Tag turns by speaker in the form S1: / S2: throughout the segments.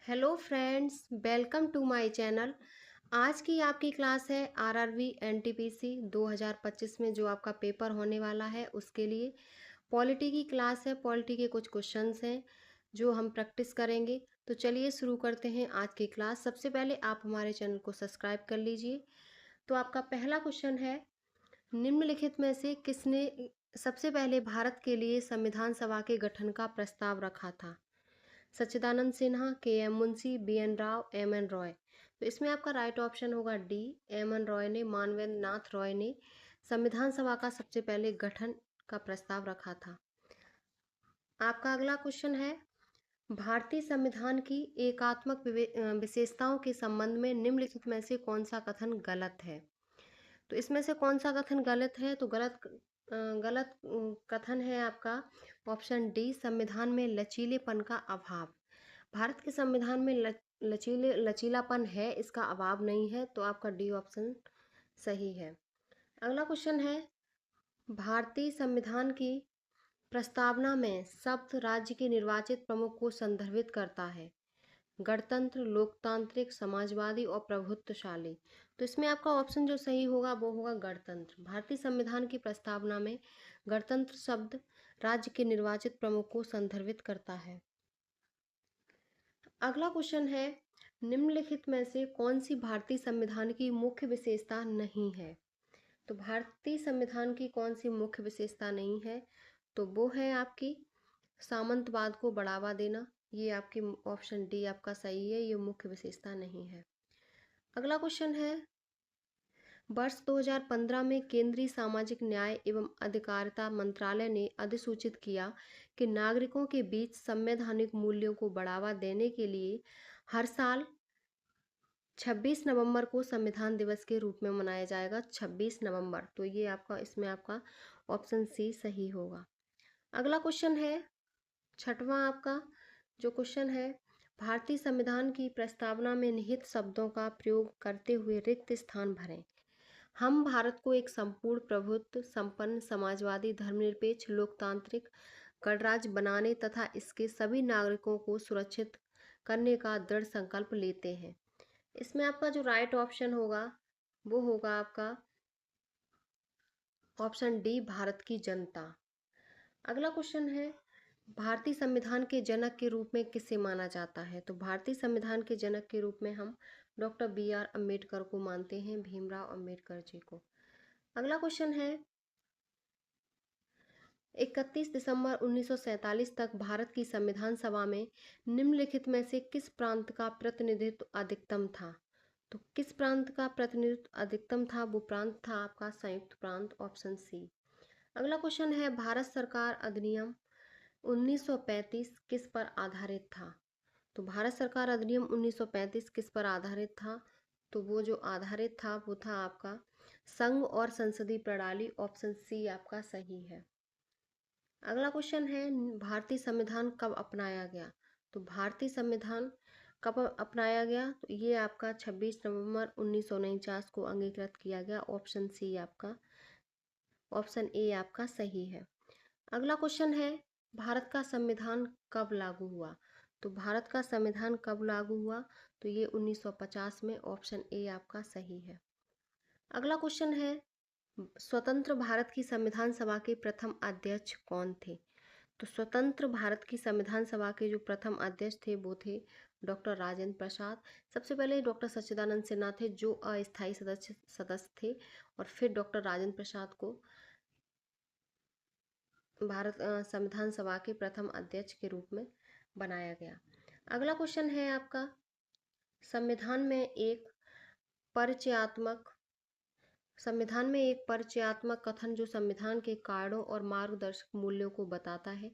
S1: Hello friends, welcome to my channel. आज की आपकी क्लास है आरआरबी एनटीपीसी 2025 में जो आपका पेपर होने वाला है उसके लिए पॉलिटी की क्लास है। पॉलिटी के कुछ क्वेश्चंस हैं जो हम प्रैक्टिस करेंगे। तो चलिए शुरू करते हैं आज की क्लास। सबसे पहले आप हमारे चैनल को सब्सक्राइब कर लीजिए। तो आपका पहला क्वेश्चन है, निम्नलिखित में से किसने सबसे पहले भारत के लिए संविधान सभा के गठन का प्रस्ताव रखा था? सच्चिदानंद सिन्हा, के एम मुंशी, बी एन राव, एम एन रॉय। तो इसमें आपका राइट ऑप्शन होगा डी, एम एन रॉय ने, मानवेंद्र नाथ रॉय ने संविधान सभा का सबसे पहले गठन का प्रस्ताव रखा था। आपका अगला क्वेश्चन है, भारतीय संविधान की एकात्मक विशेषताओं के संबंध में निम्नलिखित में से कौन सा कथन गलत है? तो इसमें से कौन सा कथन गलत है? तो गलत कथन है आपका ऑप्शन डी, संविधान में लचीलेपन का अभाव। भारत के संविधान में लचीलापन है, इसका अभाव नहीं है। तो आपका डी ऑप्शन सही है। अगला क्वेश्चन है, भारतीय संविधान की प्रस्तावना में शब्द राज्य के निर्वाचित प्रमुख को संदर्भित करता है? गणतंत्र, लोकतांत्रिक, समाजवादी और प्रभुत्वशाली। तो इसमें आपका ऑप्शन जो सही होगा वो होगा गणतंत्र। भारतीय संविधान की प्रस्तावना में गणतंत्र शब्द राज्य के निर्वाचित प्रमुख को संदर्भित करता है। अगला क्वेश्चन है, निम्नलिखित में से कौन सी भारतीय संविधान की मुख्य विशेषता नहीं है? तो भारतीय संविधान की कौन सी मुख्य विशेषता नहीं है? तो वो है आपकी सामंतवाद को बढ़ावा देना। ये आपकी ऑप्शन डी आपका सही है, ये मुख्य विशेषता नहीं है। अगला क्वेश्चन है, वर्ष 2015 में केंद्रीय सामाजिक न्याय एवं अधिकारिता मंत्रालय ने अधिसूचित किया कि नागरिकों के बीच संवैधानिक मूल्यों को बढ़ावा देने के लिए हर साल 26 नवंबर को संविधान दिवस के रूप में मनाया जाएगा। 26 नवंबर। तो ये आपका इसमें आपका ऑप्शन सी सही होगा। अगला क्वेश्चन है, छठवां आपका जो क्वेश्चन है, भारतीय संविधान की प्रस्तावना में निहित शब्दों का प्रयोग करते हुए रिक्त स्थान भरें। हम भारत को एक संपूर्ण प्रभुत्व संपन्न समाजवादी धर्मनिरपेक्ष लोकतांत्रिक गणराज्य बनाने तथा इसके सभी नागरिकों को सुरक्षित करने का दृढ़ संकल्प लेते हैं। इसमें आपका जो राइट ऑप्शन होगा वो होगा आपका ऑप्शन डी, भारत की जनता। अगला क्वेश्चन है, भारतीय संविधान के जनक के रूप में किसे माना जाता है? तो भारतीय संविधान के जनक के रूप में हम डॉक्टर बी आर अम्बेडकर को मानते हैं, भीमराव अम्बेडकर जी को। अगला क्वेश्चन है, 31 दिसंबर 1947 तक भारत की संविधान सभा में निम्नलिखित में से किस प्रांत का प्रतिनिधित्व अधिकतम था? तो किस प्रांत का प्रतिनिधित्व अधिकतम था? वो प्रांत था आपका संयुक्त प्रांत, ऑप्शन सी। अगला क्वेश्चन है, भारत सरकार अधिनियम 1935 किस पर आधारित था? तो भारत सरकार अधिनियम 1935 किस पर आधारित था? तो वो जो आधारित था वो था आपका संघ और संसदीय प्रणाली, ऑप्शन सी आपका सही है। अगला क्वेश्चन है, भारतीय संविधान कब अपनाया गया? तो भारतीय संविधान कब अपनाया गया? तो ये आपका 26 नवंबर 1949 को अंगीकृत किया गया, ऑप्शन सी आपका, ऑप्शन ए आपका सही है। अगला क्वेश्चन है, भारत का संविधान कब लागू हुआ? तो भारत का संविधान कब लागू हुआ? तो ये 1950 में, ऑप्शन ए आपका सही है। अगला क्वेश्चन है, स्वतंत्र भारत की संविधान सभा के प्रथम अध्यक्ष कौन थे? तो स्वतंत्र भारत की संविधान सभा के जो प्रथम अध्यक्ष थे वो थे डॉक्टर राजेंद्र प्रसाद। सबसे पहले डॉक्टर सच्चिदानंद सिन्हा थे जो अस्थायी सदस्य थे, और फिर डॉक्टर राजेंद्र प्रसाद को भारत संविधान सभा के प्रथम अध्यक्ष के रूप में बनाया गया। अगला क्वेश्चन है आपका, संविधान में एक परिचयात्मक कथन जो संविधान के कारणों और मार्गदर्शक मूल्यों को बताता है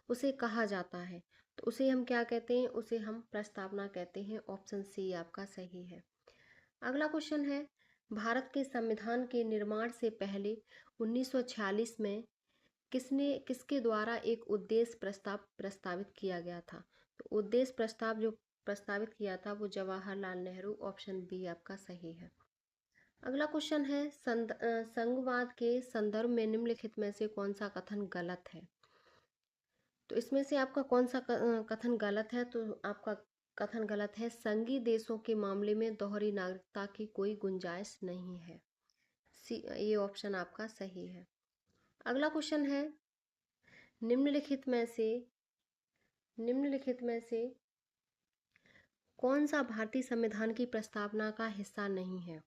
S1: उसे कहा जाता है। तो उसे हम क्या कहते हैं? उसे हम प्रस्तावना कहते हैं, ऑप्शन सी आपका सही है। अगला क्वेश्चन है, भारत के संविधान के निर्माण से पहले 1946 में किसके द्वारा एक उद्देश्य प्रस्ताव प्रस्तावित किया गया था? तो उद्देश्य प्रस्ताव जो प्रस्तावित किया था वो जवाहरलाल नेहरू, ऑप्शन बी आपका सही है। अगला क्वेश्चन है, संघवाद के संदर्भ में निम्नलिखित में से कौन सा कथन गलत है? तो इसमें से आपका कौन सा कथन गलत है? तो आपका कथन गलत है। संघीय देशों के मामले में दोहरी नागरिकता की कोई गुंजाइश नहीं है। ये ऑप्शन आपका सही है। अगला क्वेश्चन है, निम्नलिखित में से कौन सा भारतीय संविधान की प्रस्तावना का हिस्सा नहीं है?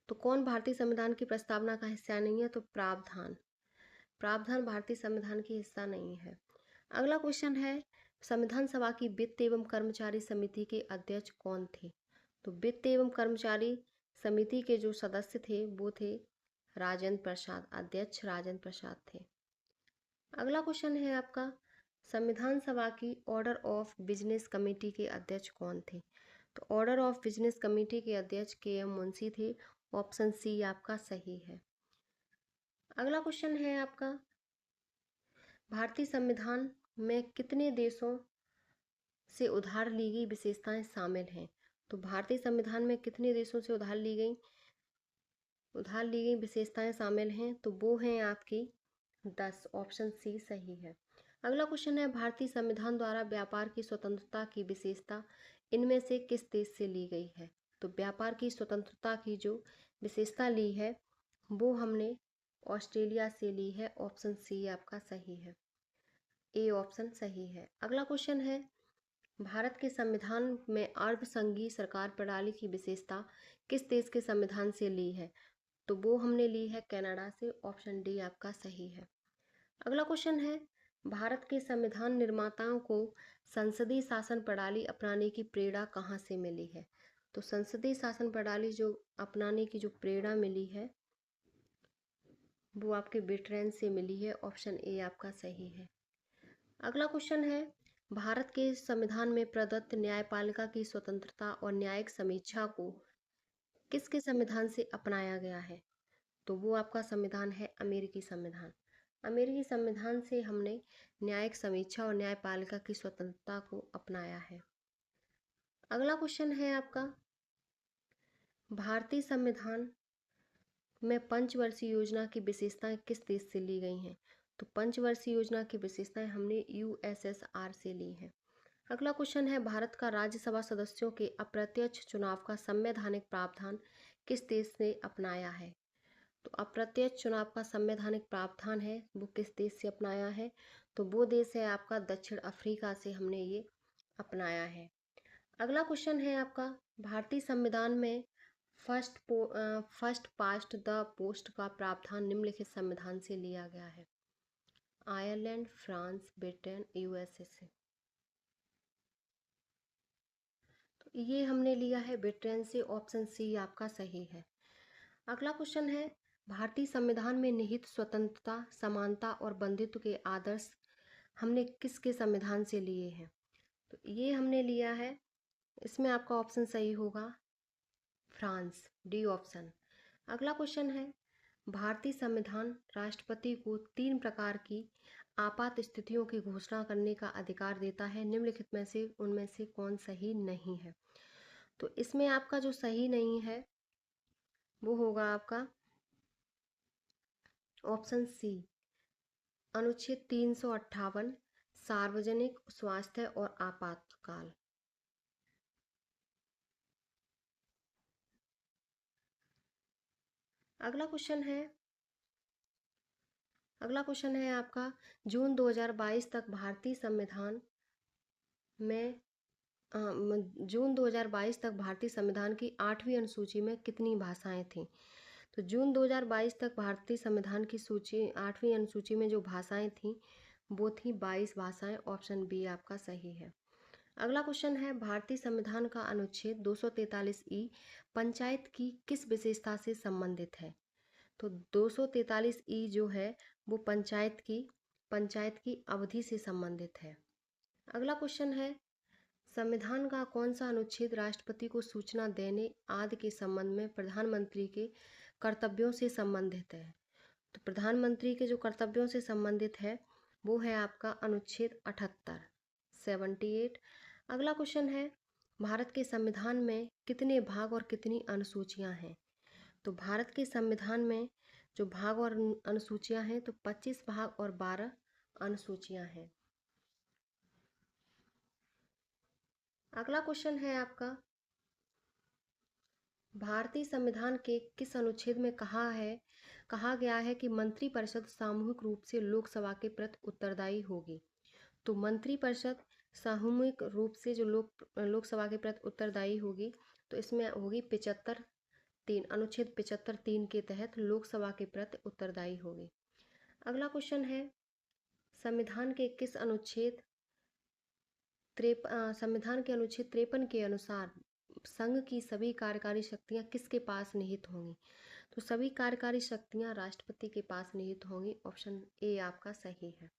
S1: तो कौन भारतीय संविधान की प्रस्तावना का हिस्सा नहीं है? तो प्रावधान भारतीय संविधान की हिस्सा नहीं है। अगला क्वेश्चन है, संविधान सभा की वित्त एवं कर्मचारी समिति के अध्यक्ष कौन थे? तो वित्त एवं कर्मचारी समिति के जो सदस्य थे वो थे राजेंद्र प्रसाद, अध्यक्ष राजेंद्र प्रसाद थे। अगला क्वेश्चन है आपका, संविधान सभा की ऑर्डर ऑफ बिजनेस कमेटी के अध्यक्ष कौन थे? तो ऑर्डर ऑफ बिजनेस कमेटी के अध्यक्ष के.एम. मुंशी थे। ऑप्शन सी आपका सही है। अगला क्वेश्चन है आपका, भारतीय संविधान में कितने देशों से उधार ली गई विशेषताएं शामिल हैं? तो भारतीय संविधान में कितने देशों से उधार ली गई विशेषताएं शामिल हैं? तो वो हैं आपकी 10। ऑप्शन सी सही है। अगला क्वेश्चन है, भारतीय संविधान द्वारा व्यापार की स्वतंत्रता की विशेषता इनमें से किस देश से ली गई है? तो व्यापार की स्वतंत्रता की जो विशेषता ली है वो हमने ऑस्ट्रेलिया से ली है। ऑप्शन सी आपका सही है। ए ऑप्शन सही है। अगला क्वेश्चन है, भारत के संविधान में अर्धसंघीय सरकार प्रणाली की विशेषता किस देश के संविधान से ली है? तो वो हमने ली है कनाडा से। ऑप्शन डी आपका सही है। अगला क्वेश्चन है, भारत के संविधान निर्माताओं को संसदीय शासन प्रणाली अपनाने की प्रेरणा कहाँ से मिली है? तो संसदीय शासन प्रणाली जो अपनाने की जो प्रेरणा मिली है वो आपके ब्रिटेन से मिली है। ऑप्शन ए आपका सही है। अगला क्वेश्चन है, भारत के संविधान में प्रदत्त न्यायपालिका की स्वतंत्रता और न्यायिक समीक्षा को किसके संविधान से अपनाया गया है? तो वो आपका संविधान है अमेरिकी संविधान। अमेरिकी संविधान से हमने न्यायिक समीक्षा और न्यायपालिका की स्वतंत्रता को अपनाया है। अगला क्वेश्चन है आपका, भारतीय संविधान में पंचवर्षीय योजना की विशेषताएं किस देश से ली गई हैं? तो पंचवर्षीय योजना की विशेषताएं हमने यूएसएसआर से ली हैं। अगला क्वेश्चन है, भारत का राज्यसभा सदस्यों के अप्रत्यक्ष चुनाव का संवैधानिक प्रावधान किस देश ने अपनाया है? तो अप्रत्यक्ष चुनाव का संवैधानिक प्रावधान है वो किस देश से अपनाया है? तो वो देश है आपका दक्षिण अफ्रीका से हमने ये अपनाया है। अगला क्वेश्चन है आपका, भारतीय संविधान में फर्स्ट पास्ट द पोस्ट का प्रावधान निम्नलिखित संविधान से लिया गया है? आयरलैंड, फ्रांस, ब्रिटेन, यूएसए से। तो ये हमने लिया है ब्रिटेन से। ऑप्शन सी आपका सही है। अगला क्वेश्चन है, भारतीय संविधान में निहित स्वतंत्रता, समानता और बंधुत्व के आदर्श हमने किसके संविधान से लिए हैं? तो ये हमने लिया है, इसमें आपका ऑप्शन सही होगा फ्रांस, डी ऑप्शन। अगला क्वेश्चन है, भारतीय संविधान राष्ट्रपति को 3 प्रकार की आपात स्थितियों की घोषणा करने का अधिकार देता है। निम्नलिखित में से उनमें से कौन सही नहीं है? तो इसमें आपका जो सही नहीं है वो होगा आपका ऑप्शन सी, अनुच्छेद 358 सार्वजनिक स्वास्थ्य और आपातकाल। अगला क्वेश्चन है आपका, जून 2022 तक भारतीय संविधान में जून 2022 तक भारतीय संविधान की 8वीं अनुसूची में कितनी भाषाएं थीं? तो जून 2022 तक भारतीय संविधान की सूची 8वीं अनुसूची में जो भाषाएं थीं वो थी 22 भाषाएं। ऑप्शन बी आपका सही है। अगला क्वेश्चन है, भारतीय संविधान का अनुच्छेद 243 ई पंचायत की किस विशेषता से संबंधित है? तो 243 ई जो है वो पंचायत की अवधि से संबंधित है। अगला क्वेश्चन है, संविधान का कौन सा अनुच्छेद राष्ट्रपति को सूचना देने आदि के संबंध में प्रधानमंत्री के कर्तव्यों से संबंधित है? तो प्रधानमंत्री के जो कर्तव्यों से संबंधित है वो है आपका अनुच्छेद 78। अगला क्वेश्चन है, भारत के संविधान में कितने भाग और कितनी अनुसूचियां हैं? तो भारत के संविधान में जो भाग और अनुसूचियां हैं तो 25 भाग और 12 अनुसूचियां हैं। अगला क्वेश्चन है आपका, भारतीय संविधान के किस अनुच्छेद में कहा गया है कि मंत्रिपरिषद सामूहिक रूप से लोकसभा के प्रति उत्तरदायी होगी। तो मंत्रिपरिषद सामूहिक रूप से जो लोकसभा के प्रति उत्तरदायी होगी, तो इसमें होगी 75(3), अनुच्छेद 75(3) के तहत लोकसभा के प्रति उत्तरदायी होगी। अगला क्वेश्चन है, संविधान के अनुच्छेद 53 के अनुसार संघ की सभी कार्यकारी शक्तियां किसके पास निहित होंगी। तो सभी कार्यकारी शक्तियां राष्ट्रपति के पास निहित होंगी। ऑप्शन ए आपका सही है।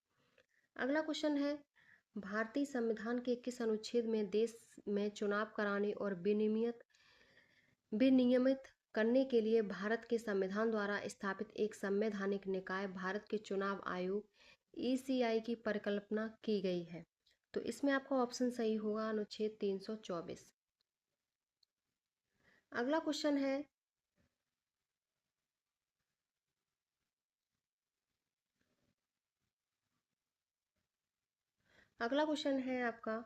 S1: अगला क्वेश्चन है, भारतीय संविधान के किस अनुच्छेद में देश में चुनाव कराने और विनियमित करने के लिए भारत के संविधान द्वारा स्थापित एक संवैधानिक निकाय भारत के चुनाव आयोग ECI की परिकल्पना की गई है। तो इसमें आपका ऑप्शन सही होगा अनुच्छेद 324। अगला क्वेश्चन है, आपका,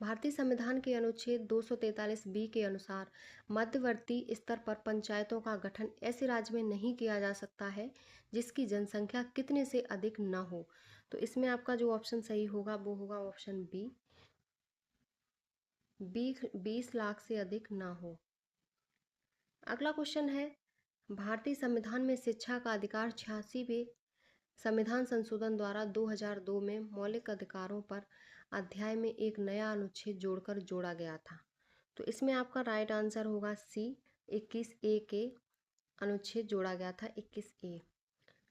S1: भारतीय संविधान के अनुच्छेद 243B के अनुसार मध्यवर्ती स्तर पर पंचायतों का गठन ऐसे राज्य में नहीं किया जा सकता है जिसकी जनसंख्या कितने से अधिक न हो। तो इसमें आपका जो ऑप्शन सही होगा वो होगा ऑप्शन बी, 20 लाख से अधिक ना हो। अगला क्वेश्चन है, भारतीय संविधान में शिक्षा का अधिकार 86वें संविधान संशोधन द्वारा 2002 में मौलिक अधिकारों पर अध्याय में एक नया अनुच्छेद जोड़कर जोड़ा गया था। तो इसमें आपका राइट आंसर होगा सी, 21A के अनुच्छेद जोड़ा गया था, 21A।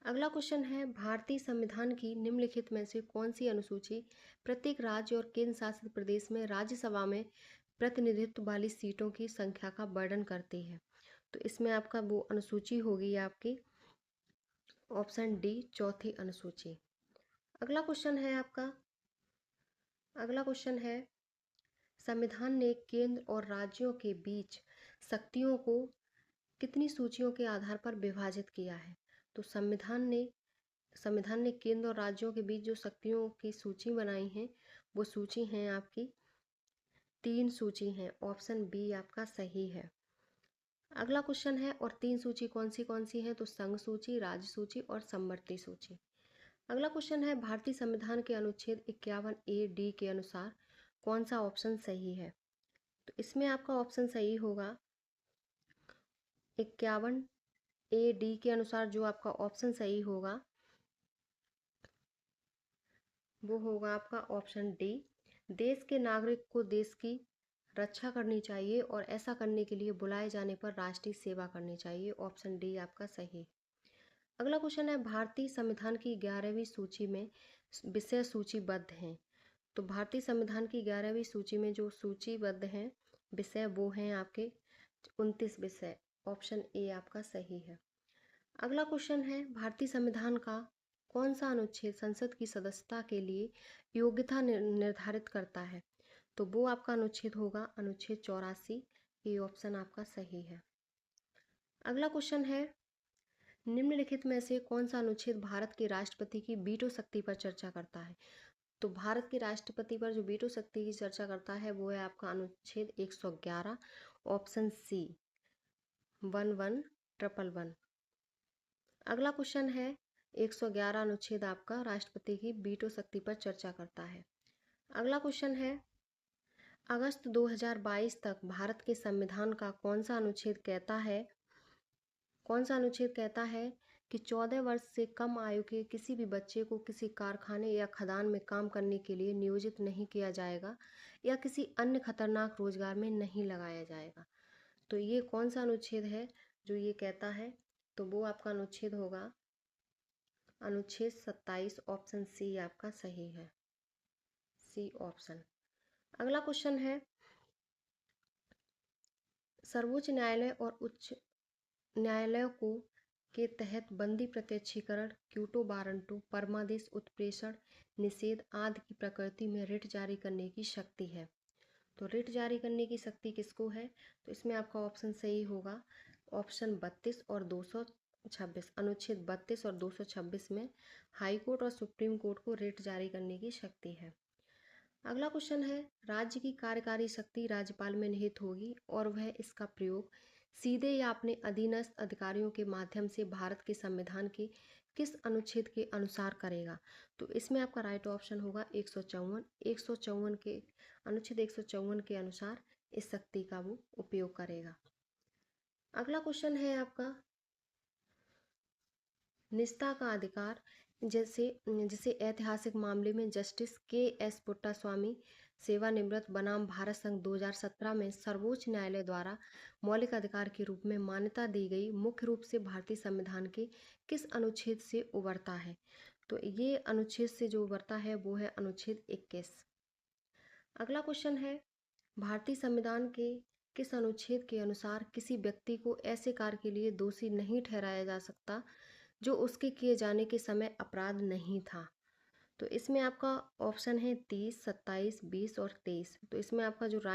S1: अगला क्वेश्चन है, भारतीय संविधान की निम्नलिखित में से कौन सी अनुसूची प्रत्येक राज्य और केंद्र शासित प्रदेश में राज्यसभा में प्रतिनिधित्व वाली सीटों की संख्या का वर्णन करती है। तो इसमें आपका वो अनुसूची होगी आपकी ऑप्शन डी, चौथी अनुसूची। अगला क्वेश्चन है आपका, संविधान ने केंद्र और राज्यों के बीच शक्तियों को कितनी सूचियों के आधार पर विभाजित किया है। तो संविधान ने केंद्र और राज्यों के बीच जो शक्तियों की सूची बनाई है वो सूची हैं आपकी 3 सूची हैं। ऑप्शन बी आपका सही है। अगला क्वेश्चन है, और 3 सूची कौन सी है। तो संघ सूची, राज्य सूची और समवर्ती सूची। अगला क्वेश्चन है, भारतीय संविधान के अनुच्छेद 51A(D) के अनुसार कौन सा ऑप्शन सही है। तो इसमें आपका ऑप्शन सही होगा 51A(D) के अनुसार जो आपका ऑप्शन सही होगा वो होगा आपका ऑप्शन डी, देश के नागरिक को देश की रक्षा करनी चाहिए और ऐसा करने के लिए बुलाए जाने पर राष्ट्रीय सेवा करनी चाहिए। ऑप्शन डी आपका सही। अगला क्वेश्चन है, भारतीय संविधान की 11वीं सूची में विषय सूचीबद्ध हैं। तो भारतीय संविधान की 11वीं सूची में जो सूचीबद्ध हैं विषय वो हैं आपके 29 विषय। ऑप्शन ए आपका सही है। अगला क्वेश्चन है, भारतीय संविधान का कौन सा अनुच्छेद संसद की सदस्यता के लिए योग्यता निर्धारित करता है। तो वो आपका अनुच्छेद होगा अनुच्छेद 84। ये ऑप्शन आपका सही है। अगला क्वेश्चन है, निम्नलिखित में से कौन सा अनुच्छेद भारत के राष्ट्रपति की वीटो शक्ति पर चर्चा करता है। तो भारत के राष्ट्रपति पर जो वीटो शक्ति की चर्चा करता है वो है आपका अनुच्छेद 111। Option C, 111111। अगला क्वेश्चन है, 111 अनुच्छेद आपका राष्ट्रपति की वीटो शक्ति पर चर्चा करता है। अगला क्वेश्चन है, अगस्त 2022 तक भारत के संविधान का कौन सा अनुच्छेद कहता है कि 14 वर्ष से कम आयु के किसी भी बच्चे को किसी कारखाने या खदान में काम करने के लिए नियोजित नहीं किया जाएगा या किसी अन्य खतरनाक रोजगार में नहीं लगाया जाएगा। तो ये कौन सा अनुच्छेद है जो ये कहता है। तो वो आपका अनुच्छेद होगा अनुच्छेद 27। ऑप्शन सी आपका सही है, सी ऑप्शन। अगला क्वेश्चन है, सर्वोच्च न्यायालय और उच्च न्यायालयों को के तहत बंदी प्रत्यक्षीकरण, क्योटो वारंटों, परमादेश, उत्प्रेषण, निषेध आदि की प्रकृति में रिट जारी करने की शक्ति है। तो रिट जारी करने की शक्ति किसको है। तो इसमें आपका ऑप्शन सही होगा ऑप्शन 32 और 226। अनुच्छेद 32 और 226 में हाई कोर्ट और सुप्रीम कोर्ट को रिट जारी करने की शक्ति है। अगला क्वेश्चन है, राज्य की कार्यकारी शक्ति राज्यपाल में निहित होगी और वह इसका प्रयोग सीधे या अपने अधीनस्थ अधिकारियों के माध्यम से भारत के संविधान के किस अनुच्छेद के अनुसार करेगा। तो इसमें आपका राइट ऑप्शन होगा 154 के अनुच्छेद 154 के अनुसार इस शक्ति का वो उपयोग करेगा। अगला क्वेश्चन है आपका, निजता का अधिकार, जैसे जिसे ऐतिहासिक मामले में जस्टिस के.एस. पुट्टास्वामी सेवानिवृत्त बनाम भारत संघ 2017 में सर्वोच्च न्यायालय द्वारा मौलिक अधिकार के रूप में मान्यता दी गई, मुख्य रूप से भारतीय संविधान के किस अनुच्छेद से उबरता है। तो ये अनुच्छेद से जो उबरता है वो है अनुच्छेद 21। अगला क्वेश्चन है, भारतीय संविधान के किस अनुच्छेद के अनुसार किसी व्यक्ति को ऐसे कार्य के लिए दोषी नहीं ठहराया जा सकता जो उसके किए जाने के समय अपराध नहीं था। तो इसमें आपका ऑप्शन है 30, 27, 20 और 23। तो इसमें आपका जो